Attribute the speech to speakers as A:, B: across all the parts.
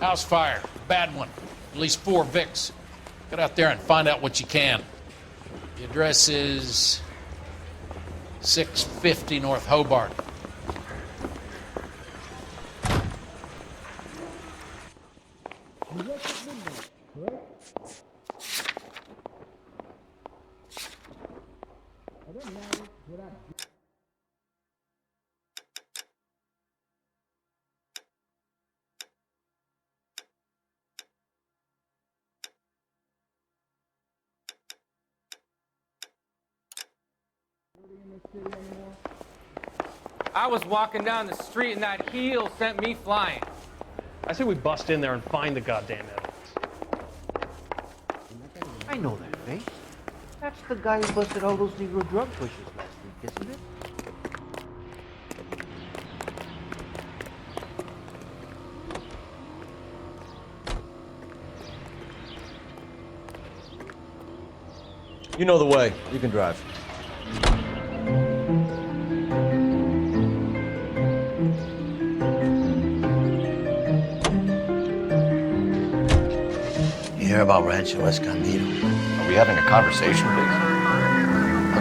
A: House fire. Bad one. At least 4 Vicks. Get out there and find out what you can. The address is 650 North Hobart.
B: I was walking down the street and that heel sent me flying.
C: I say we bust in there and find the goddamn evidence.
D: I know that face. That's the guy who busted all those Negro drug pushers last week, isn't it?
E: You know the way. You can drive.
D: You hear about Rancho Escondido?
E: Are we having a conversation, please?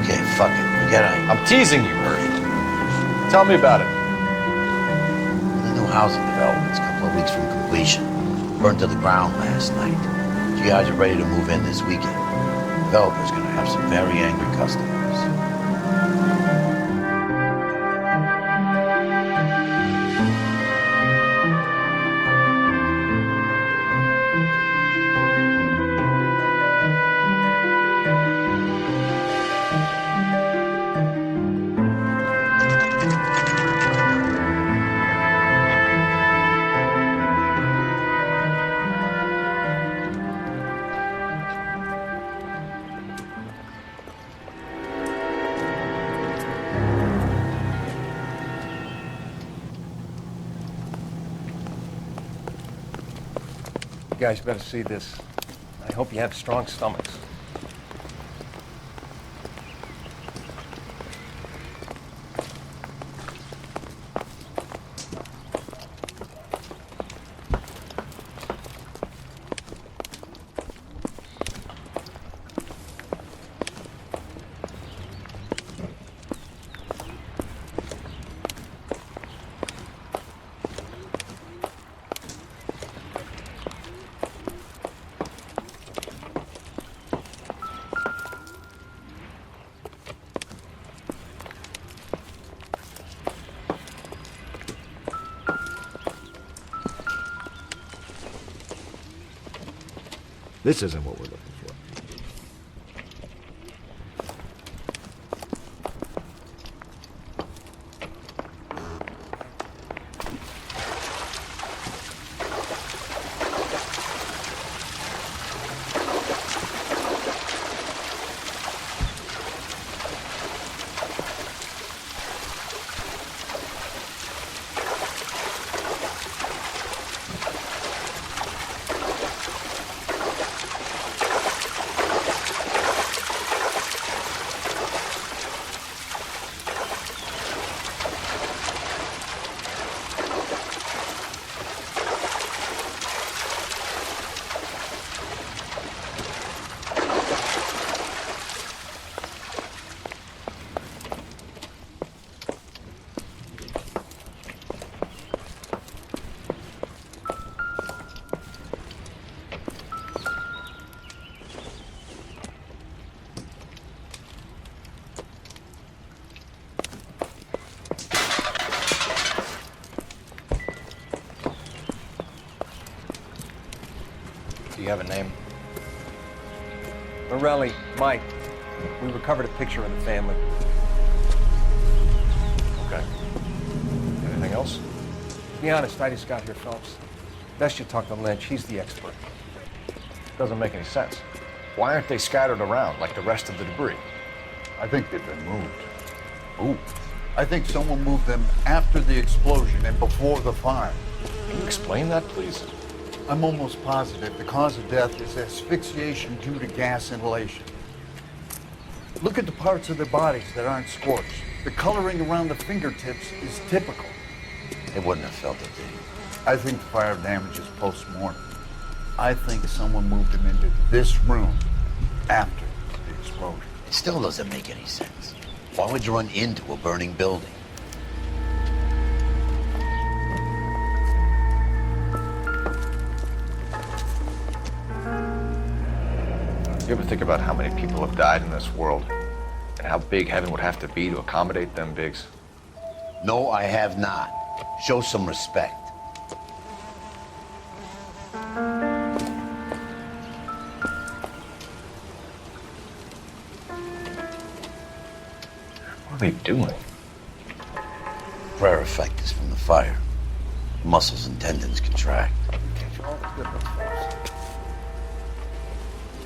D: Okay, fuck it. Forget it.
E: I'm teasing you, Bert. Tell me about it.
D: The new housing development's a couple of weeks from completion. Burned to the ground last night. GIs are ready to move in this weekend. Developer's gonna have some very angry customers.
C: You guys better see this. I hope you have strong stomachs.
E: This isn't what we're looking for. Do you have a name?
C: Morelli, Mike. We recovered a picture of the family.
E: Okay. Anything else?
C: To be honest, I just got here, Phelps. Best you talk to Lynch. He's the expert.
E: Doesn't make any sense. Why aren't they scattered around like the rest of the debris?
F: I think they've been moved.
E: Ooh.
F: I think someone moved them after the explosion and before the fire.
E: Can you explain that, please?
F: I'm almost positive the cause of death is asphyxiation due to gas inhalation. Look at the parts of their bodies that aren't scorched. The coloring around the fingertips is typical.
D: They wouldn't have felt it, did
F: I think the fire damage is post-mortem. I think someone moved him into this room after the explosion.
D: It still doesn't make any sense. Why would you run into a burning building?
E: You ever think about how many people have died in this world? And how big heaven would have to be to accommodate them bigs?
D: No, I have not. Show some respect.
E: What are they doing?
D: Prayer effect is from the fire. Muscles and tendons contract.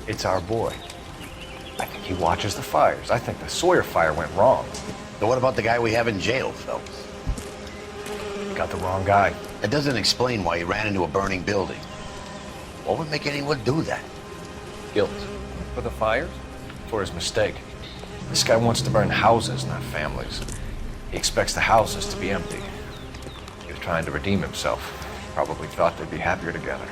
E: It's our boy. I think he watches the fires. I think the Sawyer fire went wrong.
D: So what about the guy we have in jail, Phelps?
E: You got the wrong guy.
D: That doesn't explain why he ran into a burning building. What would make anyone do that?
E: Guilt.
C: For the fires?
E: For his mistake. This guy wants to burn houses, not families. He expects the houses to be empty. He was trying to redeem himself. Probably thought they'd be happier together.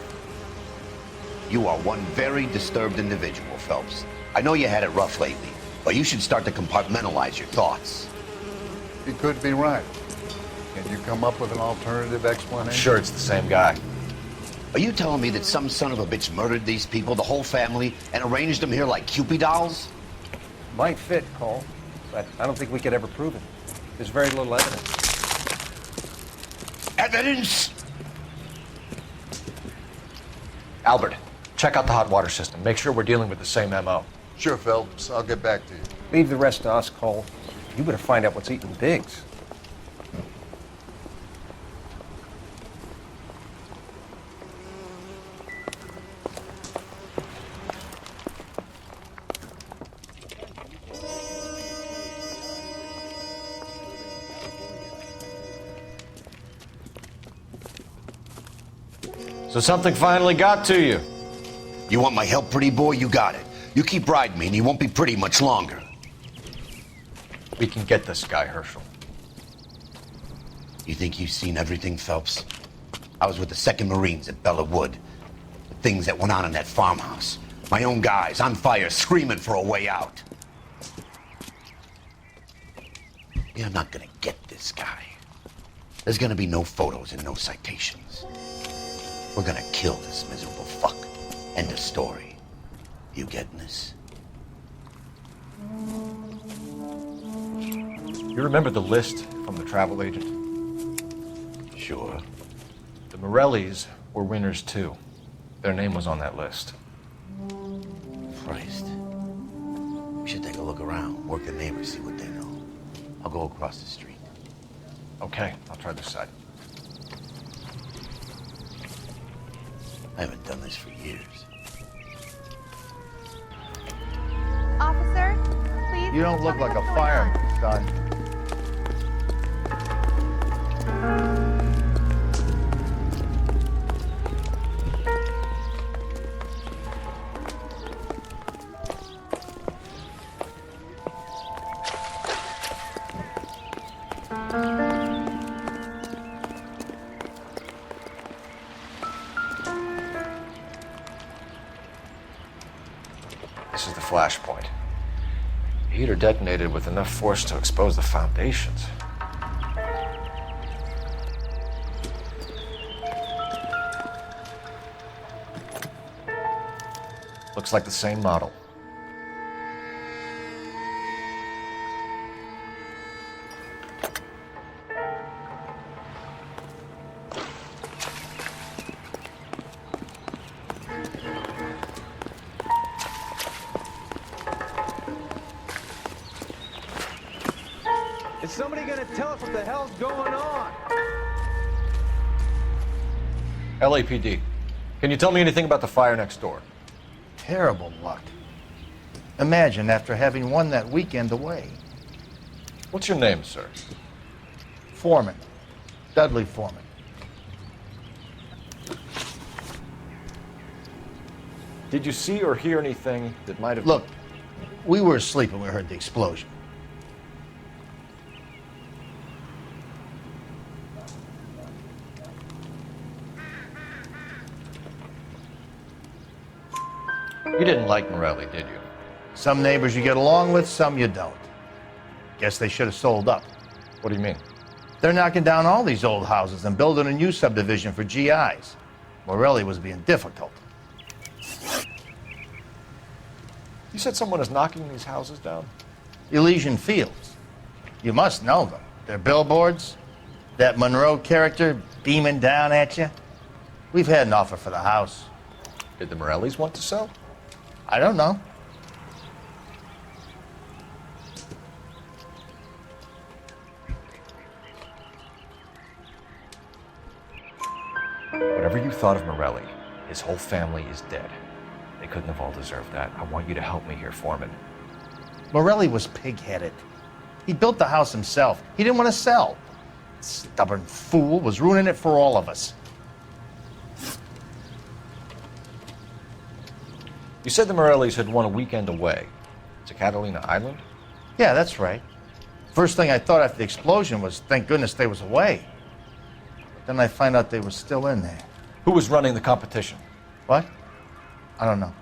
D: You are one very disturbed individual, Phelps. I know you had it rough lately, but you should start to compartmentalize your thoughts.
F: He could be right. Can you come up with an alternative explanation?
E: I'm sure it's the same guy.
D: Are you telling me that some son of a bitch murdered these people, the whole family, and arranged them here like Cupid dolls?
C: Might fit, Cole, but I don't think we could ever prove it. There's very little evidence.
D: Evidence?
E: Albert, check out the hot water system. Make sure we're dealing with the same MO.
F: Sure, Phelps. I'll get back to you.
C: Leave the rest to us, Cole. You better find out what's eating Biggs.
E: So something finally got to you.
D: You want my help, pretty boy? You got it. You keep riding me and you won't be pretty much longer.
E: We can get this guy, Herschel.
D: You think you've seen everything, Phelps? I was with the 2nd Marines at Bella Wood. The things that went on in that farmhouse. My own guys on fire, screaming for a way out. You're not gonna get this guy. There's gonna be no photos and no citations. We're gonna kill this miserable fuck. End of story. You getting this?
E: You remember the list from the travel agent?
D: Sure.
E: The Morellis were winners too. Their name was on that list.
D: Christ. We should take a look around, work the neighbors, see what they know. I'll go across the street.
E: Okay, I'll try this side.
D: I haven't done this for years.
G: Officer, please.
F: You don't
G: tell
F: look
G: me
F: like a
G: what's going
F: fireman,
G: on.
F: son.
E: This is the flashpoint. The heater detonated with enough force to expose the foundations. Looks like the same model.
B: Is somebody gonna tell us what the hell's going on?
E: LAPD, can you tell me anything about the fire next door?
F: Terrible luck. Imagine after having won that weekend away.
E: What's your name, sir?
F: Foreman. Dudley Foreman.
E: Did you see or hear anything that might have...
F: Look, we were asleep when we heard the explosion.
E: You didn't like Morelli, did you?
F: Some neighbors you get along with, some you don't. Guess they should have sold up.
E: What do you mean?
F: They're knocking down all these old houses and building a new subdivision for GIs. Morelli was being difficult.
E: You said someone is knocking these houses down?
F: Elysian Fields. You must know them. They're billboards. That Monroe character beaming down at you. We've had an offer for the house.
E: Did the Morellis want to sell?
F: I don't know.
E: Whatever you thought of Morelli, his whole family is dead. They couldn't have all deserved that. I want you to help me here, Foreman.
F: Morelli was pig-headed. He built the house himself. He didn't want to sell. Stubborn fool was ruining it for all of us.
E: You said the Morellis had won a weekend away to Catalina Island?
F: Yeah, that's right. First thing I thought after the explosion was, thank goodness they was away. But then I find out they were still in there.
E: Who was running the competition?
F: What? I don't know.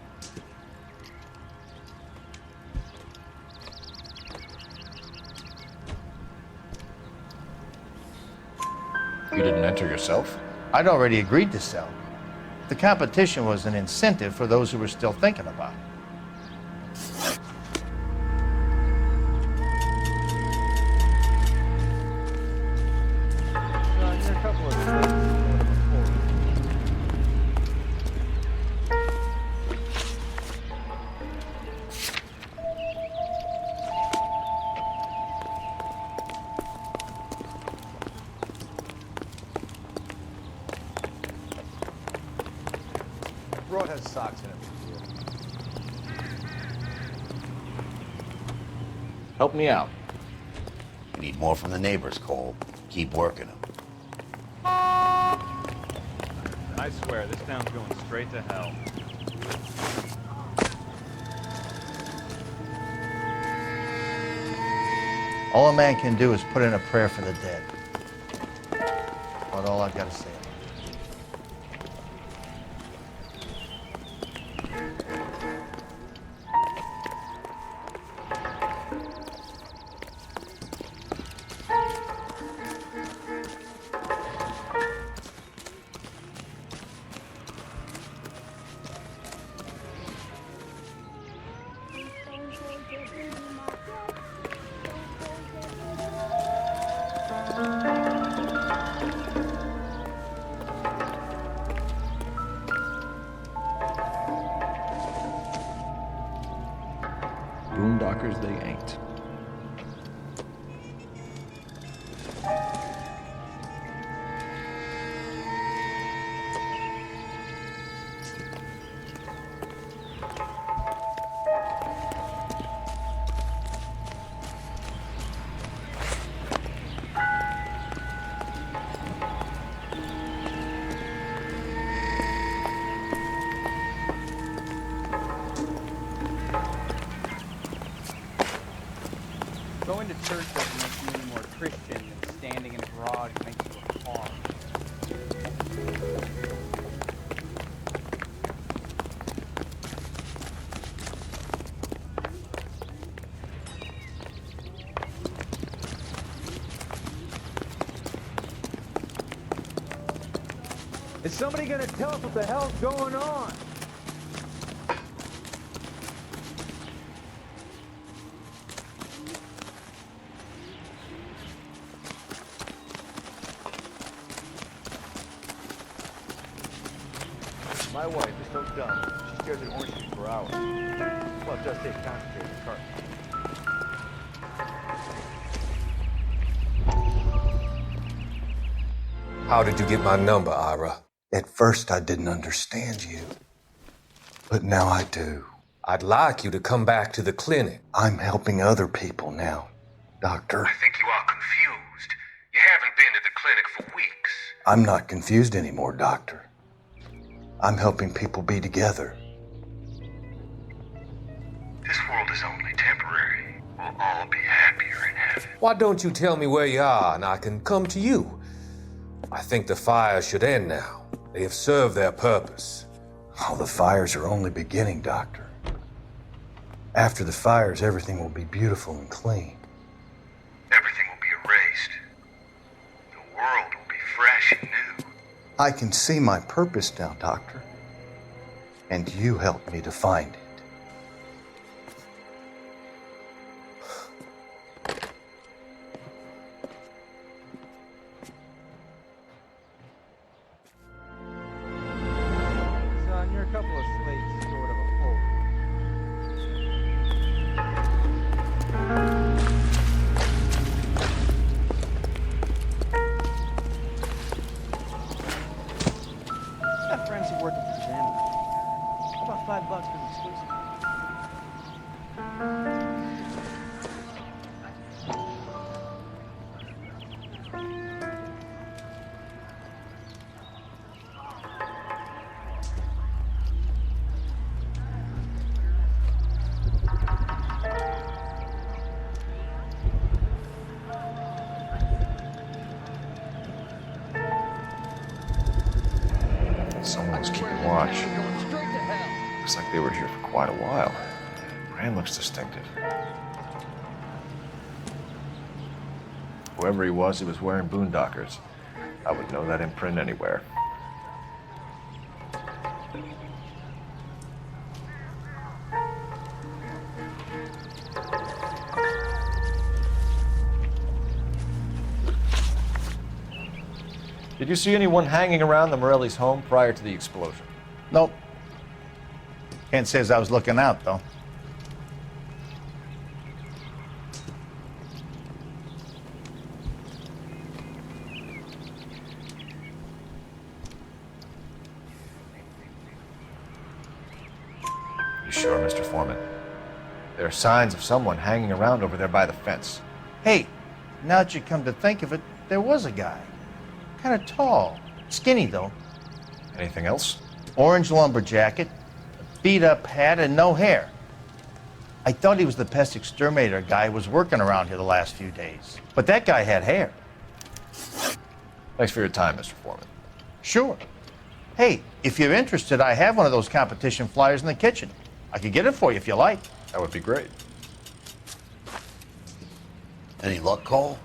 E: You didn't enter yourself?
F: I'd already agreed to sell. The competition was an incentive for those who were still thinking about it.
B: Broad has socks in it.
E: Help me out.
D: We need more from the neighbors, Cole. Keep working them.
G: I swear, this town's going straight to hell.
F: All a man can do is put in a prayer for the dead. About all I've got to say.
E: Boondockers they ain't.
H: Going to church doesn't make you any more Christian than standing in a garage makes you a farm.
B: Is somebody gonna tell us what the hell's going on? My wife is so dumb, she stares at orange juice for hours. Well, it does take concentrated cart.
I: How did you get my number, Ira? At first, I didn't understand you. But now I do. I'd like you to come back to the clinic. I'm helping other people now, Doctor.
J: I think you are confused. You haven't been to the clinic for weeks.
I: I'm not confused anymore, Doctor. I'm helping people be together.
J: This world is only temporary. We'll all be happier in heaven.
I: Why don't you tell me where you are and I can come to you? I think the fire should end now. They have served their purpose. Oh, the fires are only beginning, Doctor. After the fires, everything will be beautiful and clean.
J: Everything will be erased. The world will be fresh and new.
I: I can see my purpose now, Doctor. And you helped me to find it.
H: Son, you're a couple of slates short of a full. I have friends who work at the examiner. How about $5 for the exclusive?
E: Someone's keeping watch. Looks like they were here for quite a while. Brand looks distinctive. Whoever he was wearing boondockers. I would know that imprint anywhere. Did you see anyone hanging around the Morelli's home prior to the explosion?
F: Nope. Can't say as I was looking out, though.
E: You sure, Mr. Foreman? There are signs of someone hanging around over there by the fence.
F: Hey, now that you come to think of it, there was a guy. Kind of tall. Skinny, though.
E: Anything else?
F: Orange lumber jacket, a beat-up hat, and no hair. I thought he was the pest exterminator guy who was working around here the last few days. But that guy had hair.
E: Thanks for your time, Mr. Foreman.
F: Sure. Hey, if you're interested, I have one of those competition flyers in the kitchen. I could get it for you if you like.
E: That would be great.
D: Any luck, Cole?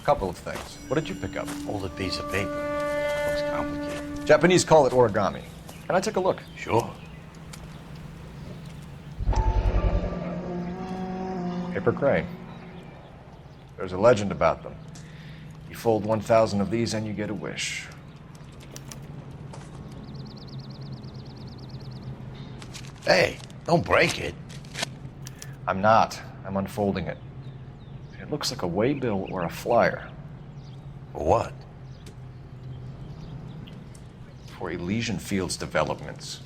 E: Couple of things. What did you pick up?
D: Folded piece of paper. Looks complicated.
E: Japanese call it origami. Can I take a look?
D: Sure.
E: Paper crane. There's a legend about them. You fold 1,000 of these and you get a wish.
D: Hey, don't break it.
E: I'm not. I'm unfolding it. It looks like a waybill or a flyer.
D: For what?
E: For Elysian Fields developments.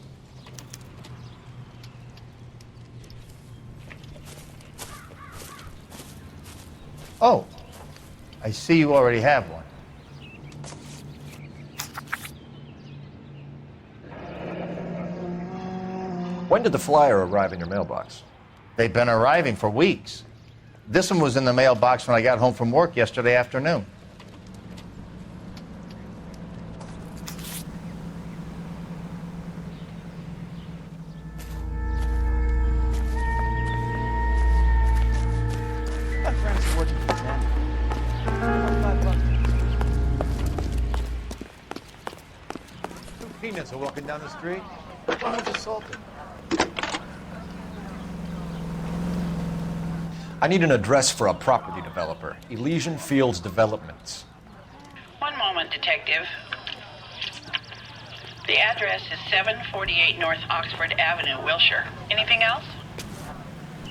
F: Oh, I see you already have one.
E: When did the flyer arrive in your mailbox?
F: They've been arriving for weeks. This one was in the mailbox when I got home from work yesterday afternoon.
H: My friends who work at the examiner. How about $5?
C: Two peanuts are walking down the street. One was assaulted.
E: I need an address for a property developer. Elysian Fields Developments.
K: One moment, Detective. The address is 748 North Oxford Avenue, Wilshire. Anything else?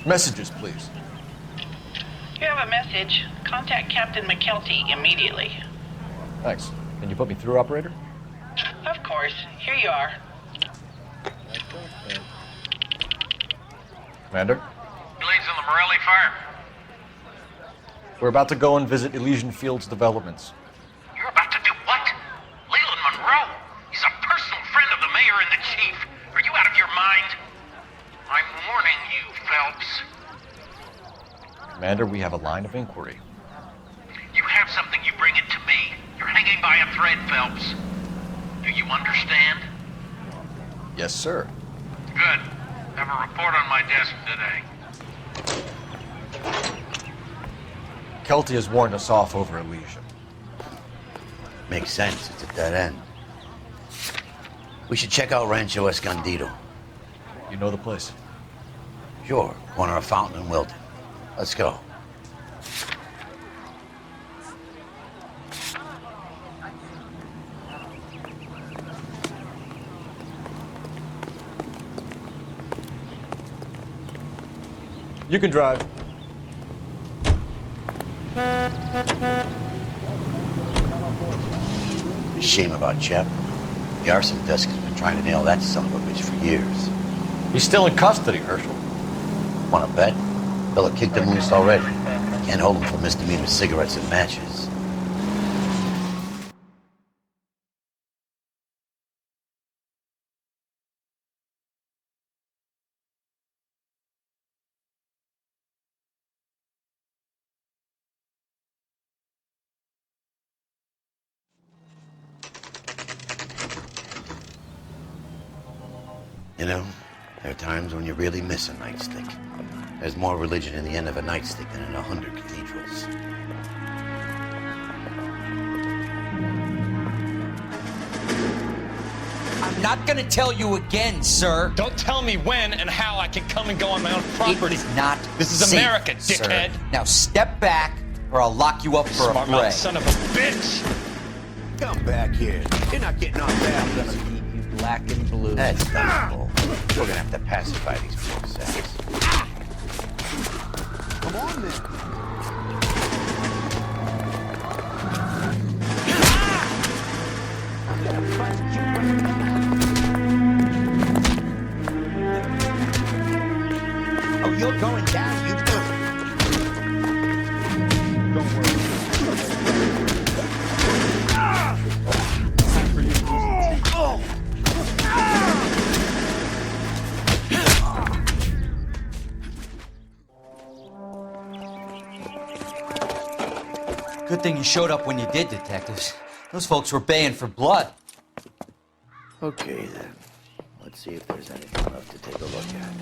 E: Messages, please.
K: You have a message. Contact Captain McKelty immediately.
E: Thanks. Can you put me through, operator?
K: Of course. Here you are.
E: Commander?
J: Blaze in the Morelli fire.
E: We're about to go and visit Elysian Fields Developments.
J: You're about to do what? Leland Monroe. He's a personal friend of the mayor and the chief. Are you out of your mind? I'm warning you, Phelps.
E: Commander, we have a line of inquiry.
J: You have something, you bring it to me. You're hanging by a thread, Phelps. Do you understand?
E: Yes, sir.
J: Good. Have a report on my desk today.
E: Kelty has warned us off over Elysium.
D: Makes sense. It's a dead end. We should check out Rancho Escondido.
E: You know the place?
D: Sure. Corner of Fountain and Wilton. Let's go.
E: You can drive.
D: Shame about Shep. The arson desk has been trying to nail that son of a bitch for years.
E: He's still in custody, Herschel.
D: Wanna bet? They'll have kicked him loose already. Can't hold him for misdemeanor cigarettes and matches. You know, there are times when you really miss a nightstick. There's more religion in the end of a nightstick than in 100 cathedrals.
L: I'm not gonna tell you again, sir.
G: Don't tell me when and how I can come and go on my own property.
L: It is not
G: This is
L: safe,
G: America, dickhead.
L: Sir. Now step back, or I'll lock you up for a
G: Smart mouth
L: fray.
G: son of a bitch.
D: Come back here. You're not getting off that.
L: I'm gonna leave you black and blue.
D: That's done. We're gonna have to pacify these poor sacks.
I: Come on, then.
L: Oh, you're going down, you.
G: Don't worry. Time for you to lose your teeth.
L: Good thing you showed up when you did, detectives. Those folks were baying for blood.
D: Okay, then. Let's see if there's anything left to take a look at.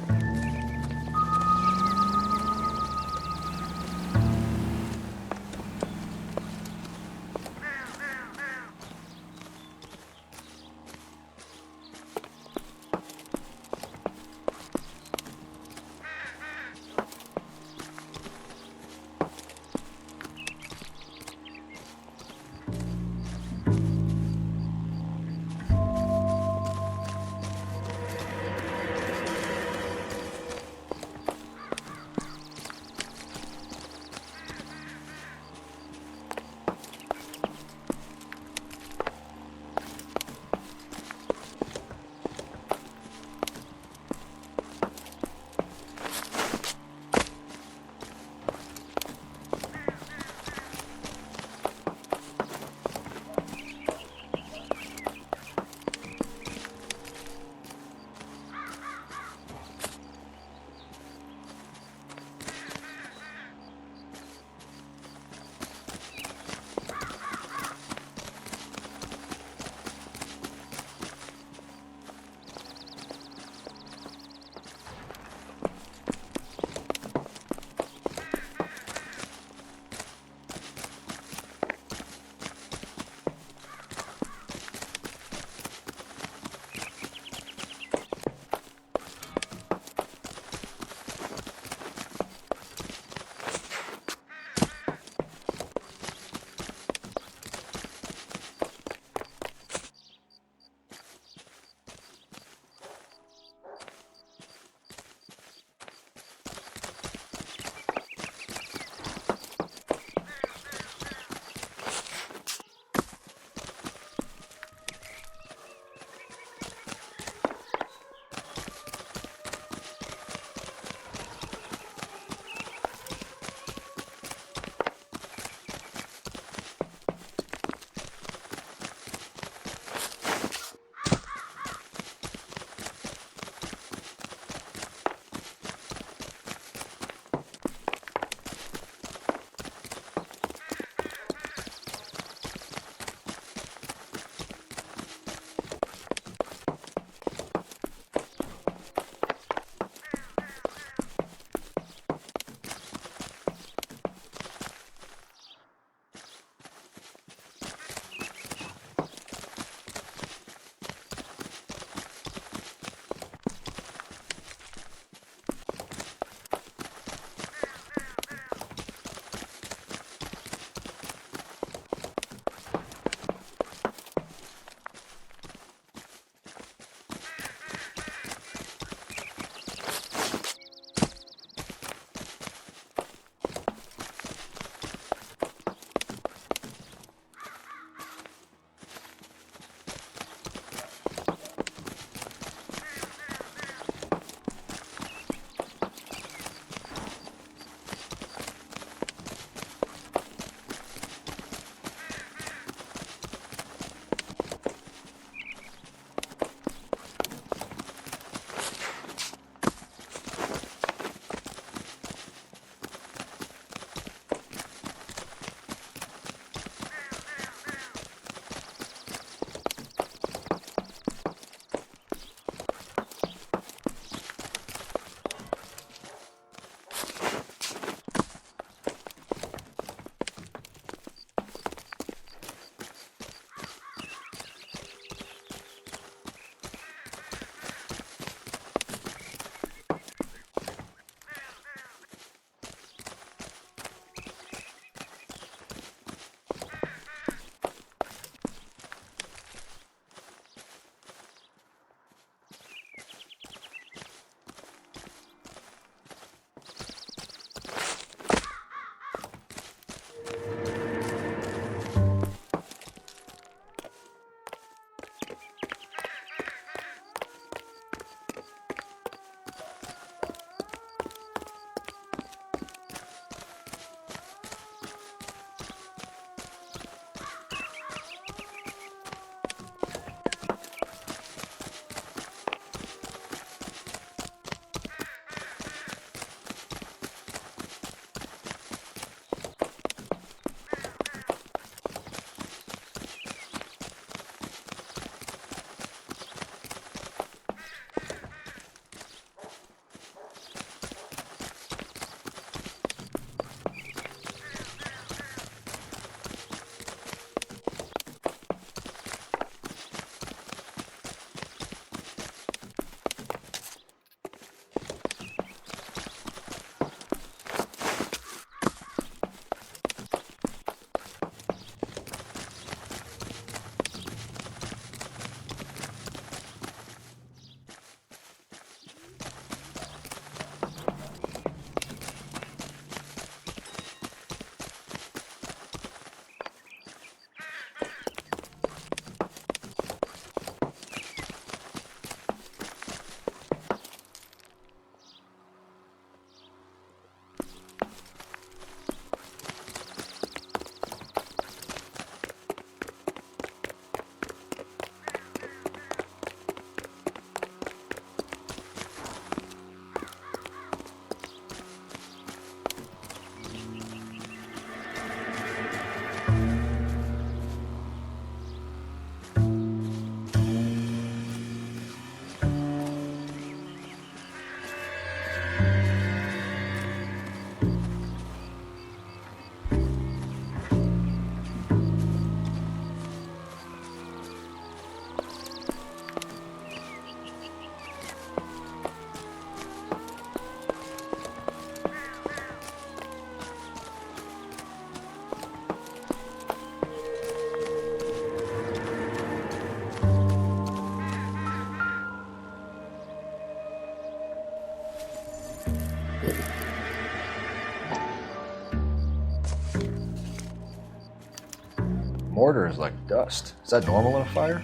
E: Mortar is like dust. Is that normal in a fire?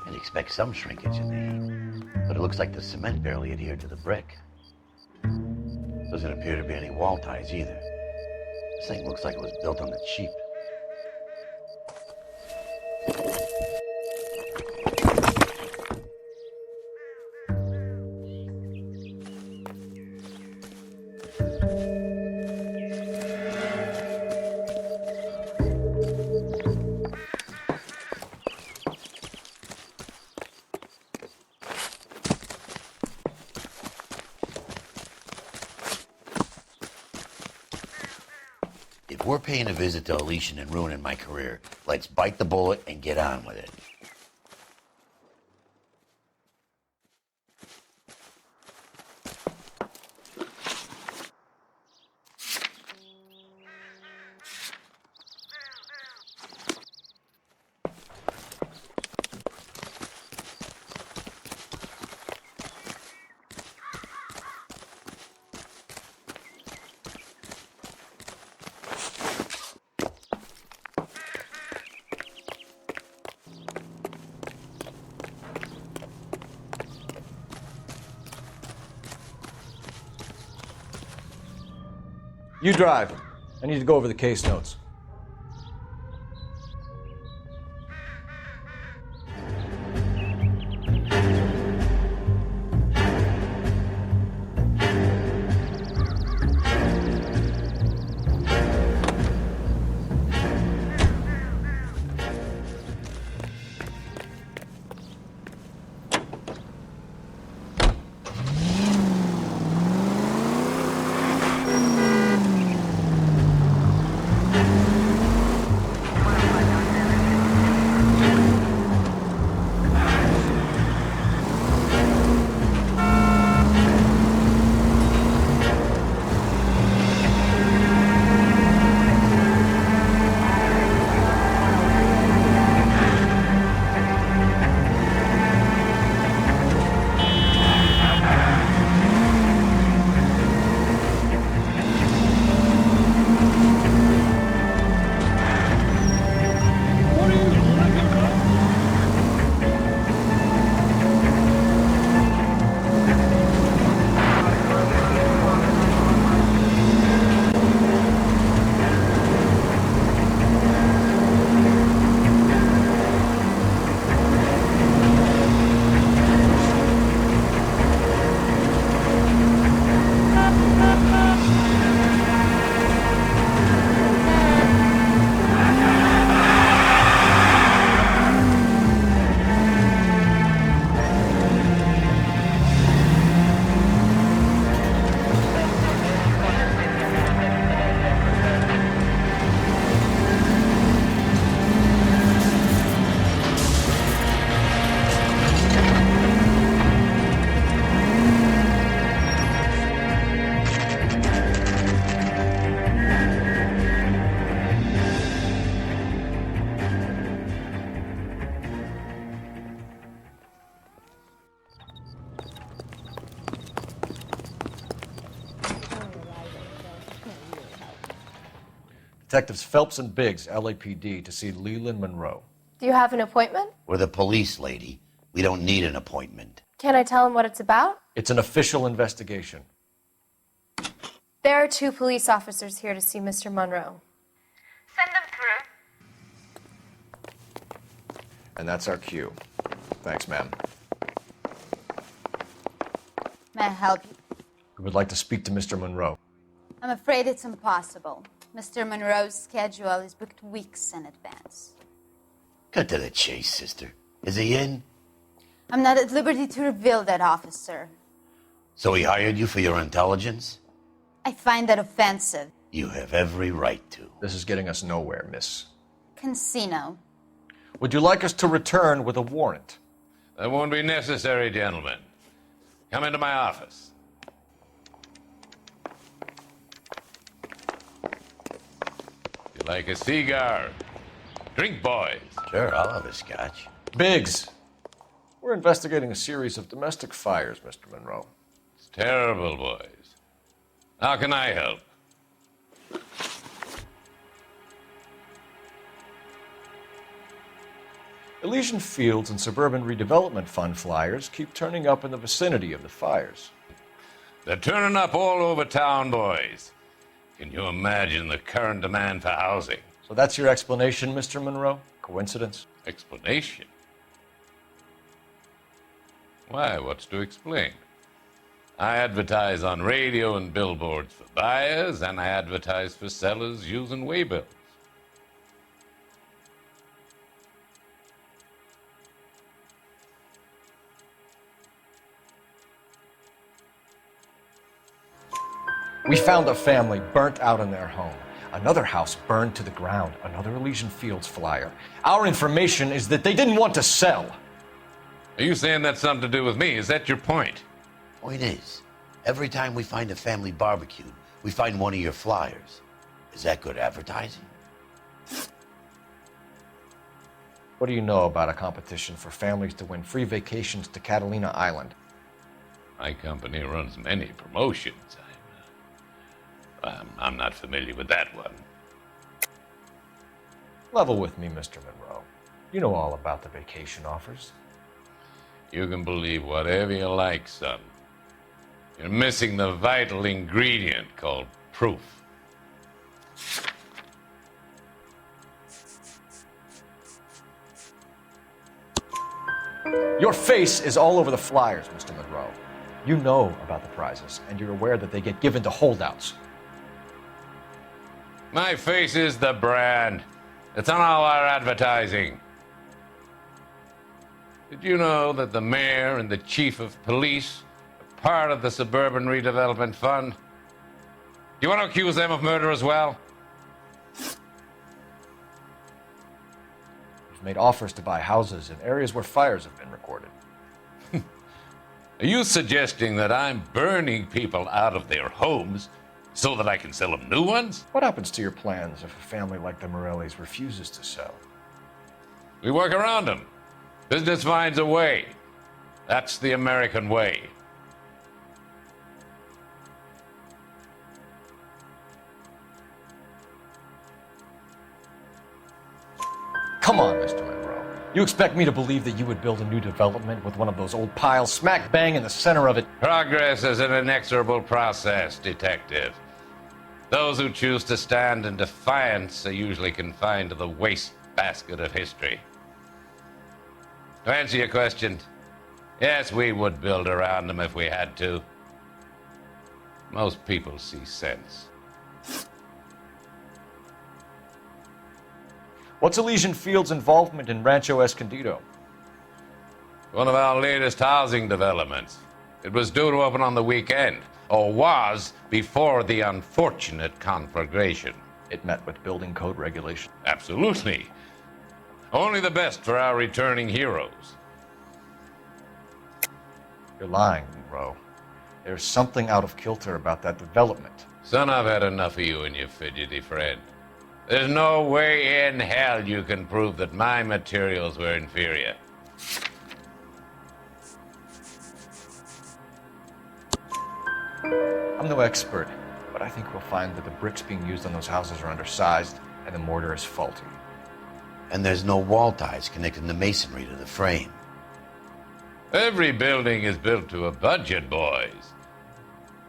D: I'd expect some shrinkage in there, but it looks like the cement barely adhered to the brick. Doesn't appear to be any wall ties either. This thing looks like it was built on the cheap. If we're paying a visit to Elysian and ruining my career, let's bite the bullet and get on with it.
E: You drive. I need to go over the case notes. Detectives Phelps and Biggs, LAPD, to see Leland Monroe.
M: Do you have an appointment?
D: We're the police, lady. We don't need an appointment.
M: Can I tell him what it's about?
E: It's an official investigation.
M: There are 2 police officers here to see Mr. Monroe.
K: Send them through.
E: And that's our cue. Thanks, ma'am.
N: May I help you?
E: We would like to speak to Mr. Monroe.
N: I'm afraid it's impossible. Mr. Monroe's schedule is booked weeks in advance.
D: Cut to the chase, sister. Is he in?
N: I'm not at liberty to reveal that, officer.
D: So he hired you for your intelligence?
N: I find that offensive.
D: You have every right to.
E: This is getting us nowhere, miss.
N: Casino.
E: Would you like us to return with a warrant?
O: That won't be necessary, gentlemen. Come into my office. You like a cigar? Drink, boys.
D: Sure, I'll have a scotch.
E: Biggs, we're investigating a series of domestic fires, Mr. Monroe.
O: Terrible, boys. How can I help?
E: Elysian Fields and Suburban Redevelopment Fund flyers keep turning up in the vicinity of the fires.
O: They're turning up all over town, boys. Can you imagine the current demand for housing?
E: So that's your explanation, Mr. Monroe? Coincidence?
O: Explanation? Why, what's to explain? I advertise on radio and billboards for buyers, and I advertise for sellers using waybills.
E: We found a family burnt out in their home. Another house burned to the ground. Another Elysian Fields flyer. Our information is that they didn't want to sell.
O: Are you saying that's something to do with me? Is that your point?
D: Point is, every time we find a family barbecued, we find one of your flyers. Is that good advertising?
E: What do you know about a competition for families to win free vacations to Catalina Island?
O: My company runs many promotions. I'm not familiar with that one.
E: Level with me, Mr. Monroe. You know all about the vacation offers.
O: You can believe whatever you like, son. You're missing the vital ingredient called proof.
E: Your face is all over the flyers, Mr. Monroe. You know about the prizes, and you're aware that they get given to holdouts.
O: My face is the brand. It's on all our advertising. Did you know that the mayor and the chief of police are part of the Suburban Redevelopment Fund? Do you want to accuse them of murder as well?
E: We've made offers to buy houses in areas where fires have been recorded.
O: Are you suggesting that I'm burning people out of their homes so that I can sell them new ones?
E: What happens to your plans if a family like the Morellis refuses to sell?
O: We work around them. Business finds a way. That's the American way.
E: Come on, Mr. Monroe. You expect me to believe that you would build a new development with one of those old piles smack bang in the center of it?
O: Progress is an inexorable process, detective. Those who choose to stand in defiance are usually confined to the wastebasket of history. To answer your question, yes, we would build around them if we had to. Most people see sense.
E: What's Elysian Fields' involvement in Rancho Escondido?
O: One of our latest housing developments. It was due to open on the weekend, or was before the unfortunate conflagration.
E: It met with building code regulations.
O: Absolutely. Only the best for our returning heroes.
E: You're lying, Monroe. There's something out of kilter about that development.
O: Son, I've had enough of you and your fidgety friend. There's no way in hell you can prove that my materials were inferior.
E: I'm no expert, but I think we'll find that the bricks being used on those houses are undersized and the mortar is faulty.
D: And there's no wall ties connecting the masonry to the frame.
O: Every building is built to a budget, boys.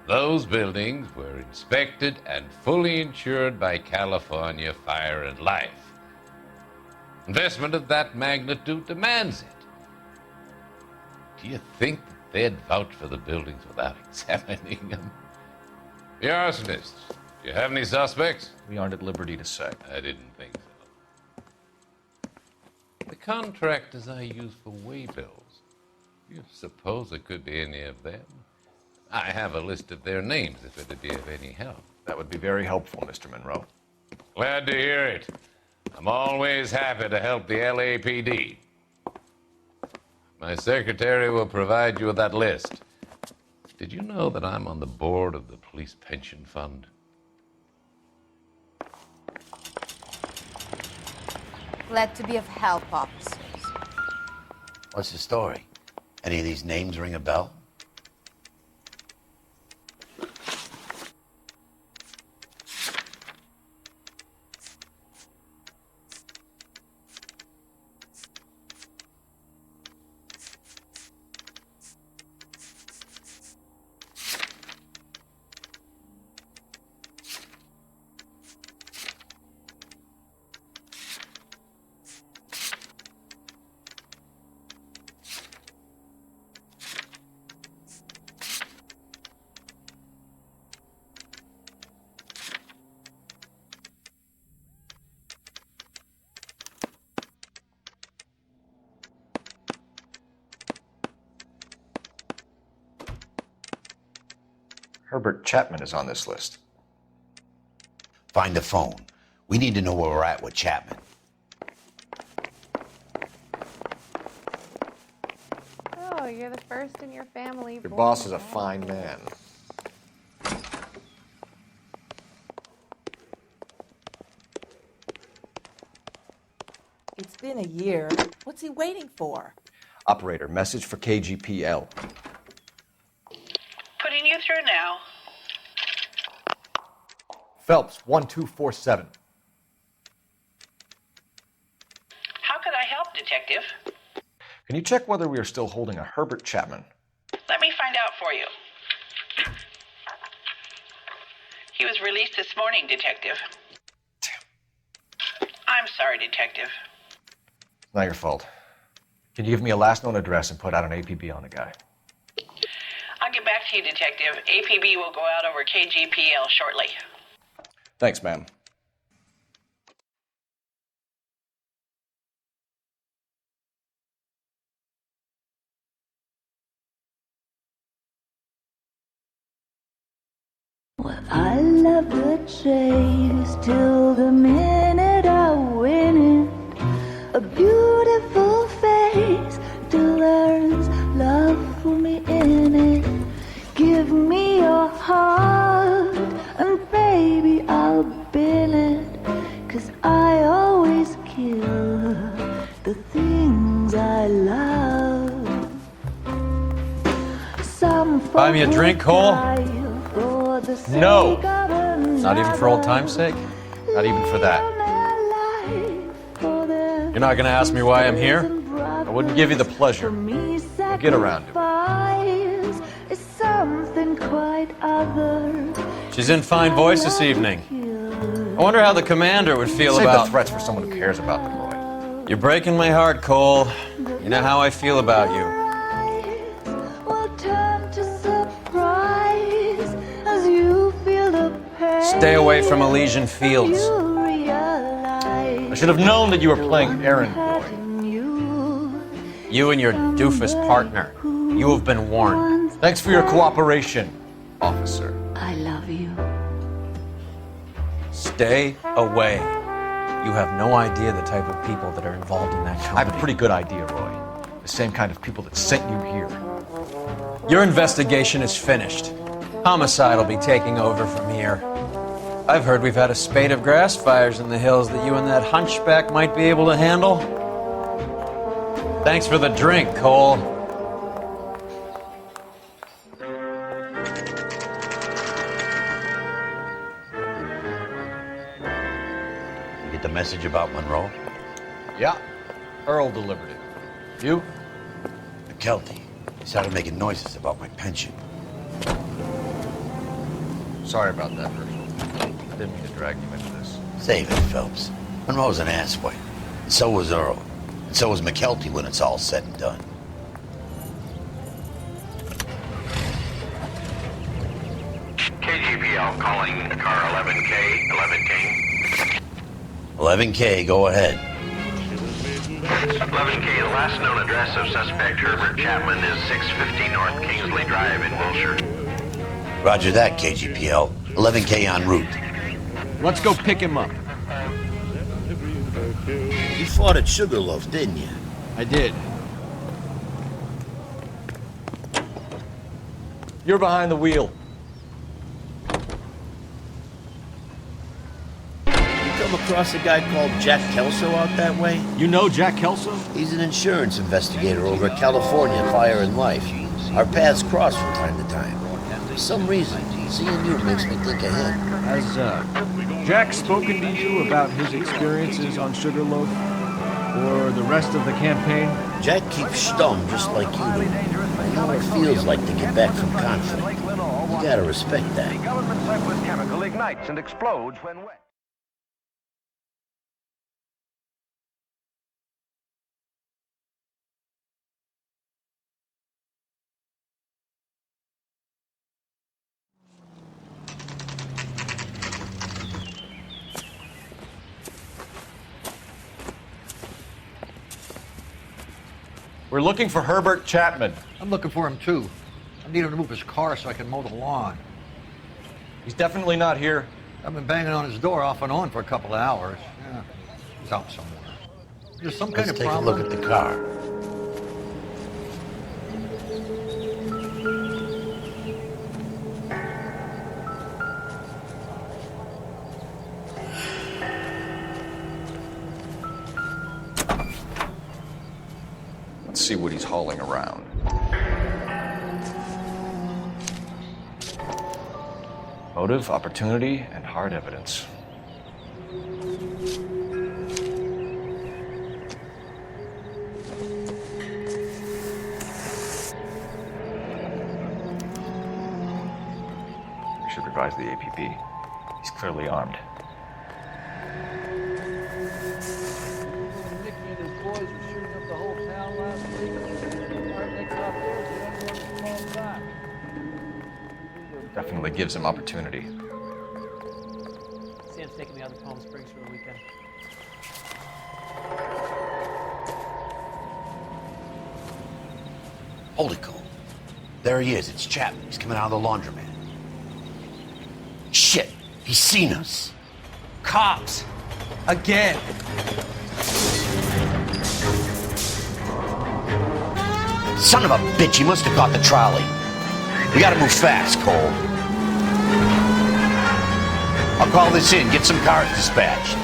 O: Those buildings were inspected and fully insured by California Fire and Life. Investment of that magnitude demands it. Do you think that they'd vouch for the buildings without examining them? The arsonists, do you have any suspects?
E: We aren't at liberty to say.
O: I didn't think so. The contractors I use for waybills, do you suppose it could be any of them? I have a list of their names if it'd be of any help.
E: That would be very helpful, Mr. Monroe.
O: Glad to hear it. I'm always happy to help the LAPD. My secretary will provide you with that list. Did you know that I'm on the board of the Police Pension Fund?
N: Glad to be of help, officers.
D: What's the story? Any of these names ring a bell?
E: Herbert Chapman is on this list.
D: Find the phone. We need to know where we're at with Chapman.
M: Oh, you're the first in your family.
E: Your boss is a fine man.
P: It's been a year. What's he waiting for?
E: Operator, message for KGPL.
K: Putting you through now.
E: Phelps, 1247.
K: How could I help, Detective?
E: Can you check whether we are still holding a Herbert Chapman?
K: Let me find out for you. He was released this morning, Detective. Damn. I'm sorry, Detective.
E: It's not your fault. Can you give me a last known address and put out an APB on the guy?
K: I'll get back to you, Detective. APB will go out over KGPL shortly.
E: Thanks, ma'am.
Q: Well, I love the chase till the minute I win it. A beautiful face till there's love for me in it. Give me your heart and baby I'll bill it. 'Cause I always kill the things I love. Some
L: Buy me a drink, Cole?
E: No! Not even for old time's sake? Not even for that.
L: You're not gonna ask me why I'm here?
E: I wouldn't give you the pleasure. We'll get around to
Q: it. Something quite other.
L: She's in fine voice this evening. I wonder how the commander would feel
E: Save
L: about...
E: the threats for someone who cares about them, Roy.
L: You're breaking my heart, Cole. You know how I feel about you. Stay away from Elysian Fields.
E: I should have known that you were playing errand boy.
L: You and your doofus partner. You have been warned.
E: Thanks for your cooperation, officer.
Q: I love you.
L: Stay away. You have no idea the type of people that are involved in that company.
E: I have a pretty good idea, Roy. The same kind of people that sent you here.
L: Your investigation is finished. Homicide will be taking over from here. I've heard we've had a spate of grass fires in the hills that you and that hunchback might be able to handle. Thanks for the drink, Cole.
D: You get the message about Monroe?
E: Yeah. Earl delivered it. You?
D: McKelty. He started making noises about my pension.
E: Sorry about that, Herschel. I didn't mean to drag you into this.
D: Save it, Phelps. Monroe's an asswipe. And so was Earl. And so was McKelty when it's all said and done.
J: KGPL calling car 11K, 11K.
D: 11K, go ahead.
J: 11K, the last known address of suspect Herbert Chapman is 650 North Kingsley Drive in Wilshire.
D: Roger that, KGPL. 11K en route.
E: Let's go pick him up.
D: You fought at Sugarloaf, didn't you?
E: I did. You're behind the wheel.
D: You come across a guy called Jack Kelso out that way?
E: You know Jack Kelso?
D: He's an insurance investigator over at California Fire and Life. Our paths cross from time to time. For some reason, seeing you makes me think of him.
E: Has Jack spoken to you about his experiences on Sugarloaf? Or the rest of the campaign?
D: Jack keeps stum just like you do. I know what it feels like to get back from conflict. You gotta respect that.
B: Government surplus chemical ignites and explodes when wet.
E: We're looking for Herbert Chapman.
R: I'm looking for him too. I need him to move his car so I can mow the lawn.
E: He's definitely not here.
C: I've been banging on his door off and on for a couple of hours. Yeah, he's out somewhere. There's some kind
D: Let's
C: of
D: take
C: problem.
D: a look at the car.
E: Let's see what he's hauling around. Motive, opportunity, and hard evidence. We should revise the APB. He's clearly armed.
R: Nicky and his boys were shooting up the whole town last week. Our next out there is the only one who's falling back.
E: Definitely gives him opportunity.
H: Sam's taking me out to Palm Springs for the weekend.
D: Holy cool. There he is. It's Chapman. He's coming out of the laundromat. Shit. He's seen us.
L: Cops! Again!
D: Son of a bitch. He must have caught the trolley. We gotta move fast, Cole. I'll call this in. Get some cars dispatched.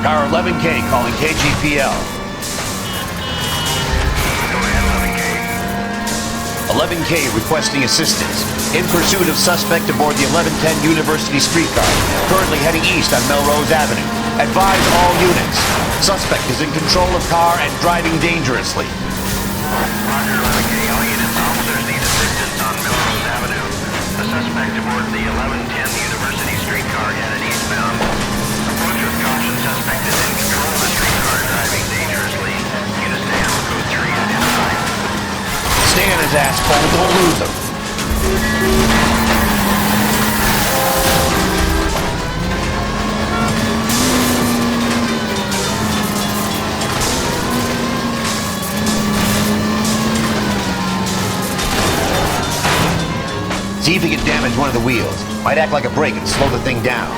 D: Car 11K calling KGPL. 11K requesting assistance. In pursuit of suspect aboard the 1110 University streetcar. Currently heading east on Melrose Avenue. Advise all units. Suspect is in control of car and driving dangerously.
J: Roger, 11K. All units, officers need assistance on Melrose Avenue. The suspect aboard the 1110 University streetcar headed eastbound. Approach with caution. Suspect is in control of the streetcar, driving dangerously. Units to Ammo Code 3 identified.
D: Stay on his ass, Cole. Don't lose him. See if he can damage one of the wheels. Might act like a brake and slow the thing down.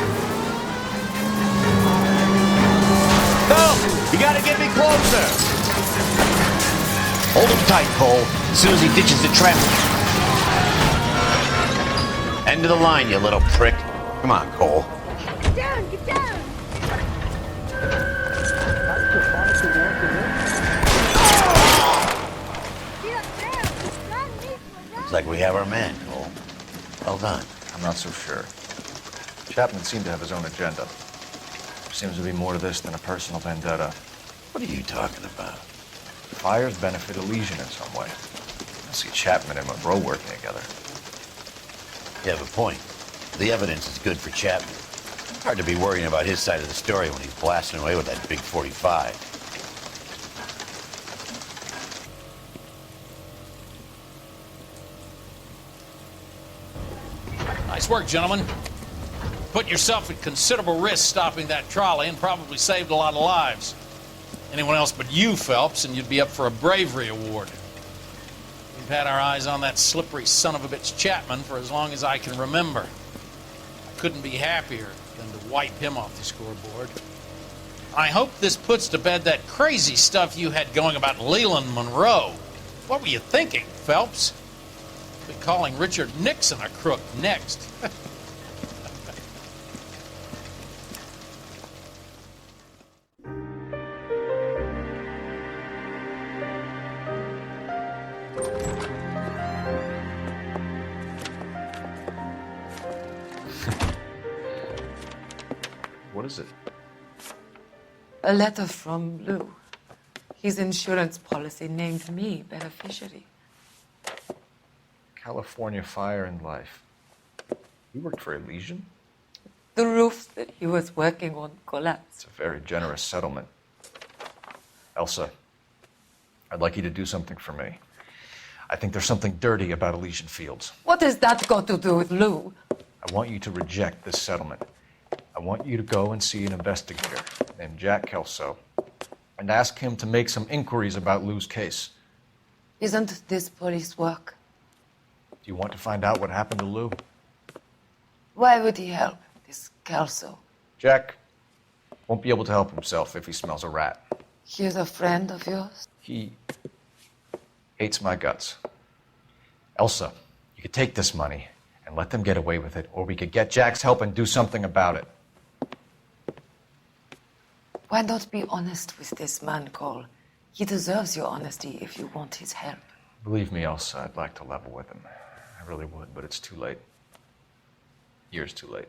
D: Help! You gotta get me closer! Hold him tight, Cole. As soon as he ditches the traffic. End of the line, you little prick. Come on, Cole.
Q: Get down, get down!
D: Looks like we have our man, Cole. Well done.
E: I'm not so sure. Chapman seemed to have his own agenda. There seems to be more to this than a personal vendetta.
D: What are you talking about?
E: Fires benefit Elysian in some way. I see Chapman and Monroe working together.
D: You have a point. The evidence is good for Chapman. Hard to be worrying about his side of the story when he's blasting away with that big 45.
A: Nice work, gentlemen. Put yourself at considerable risk stopping that trolley and probably saved a lot of lives. Anyone else but you, Phelps, and you'd be up for a bravery award. We've had our eyes on that slippery son of a bitch Chapman for as long as I can remember. I couldn't be happier than to wipe him off the scoreboard. I hope this puts to bed that crazy stuff you had going about Leland Monroe. What were you thinking, Phelps? Be calling Richard Nixon a crook next.
E: What is it?
S: A letter from Lou. His insurance policy named me beneficiary.
E: California Fire and Life. You worked for Elysian?
S: The roofs that he was working on collapsed.
E: It's a very generous settlement. Elsa, I'd like you to do something for me. I think there's something dirty about Elysian Fields.
S: What has that got to do with Lou?
E: I want you to reject this settlement. I want you to go and see an investigator named Jack Kelso and ask him to make some inquiries about Lou's case.
S: Isn't this police work?
E: Do you want to find out what happened to Lou?
S: Why would he help this Kelso?
E: Jack won't be able to help himself if he smells a rat.
S: He's a friend of yours?
E: He hates my guts. Elsa, you could take this money and let them get away with it, or we could get Jack's help and do something about it.
S: Why not be honest with this man, Cole? He deserves your honesty if you want his help.
E: Believe me, Elsa, I'd like to level with him. I really would, but it's too late. Years too late.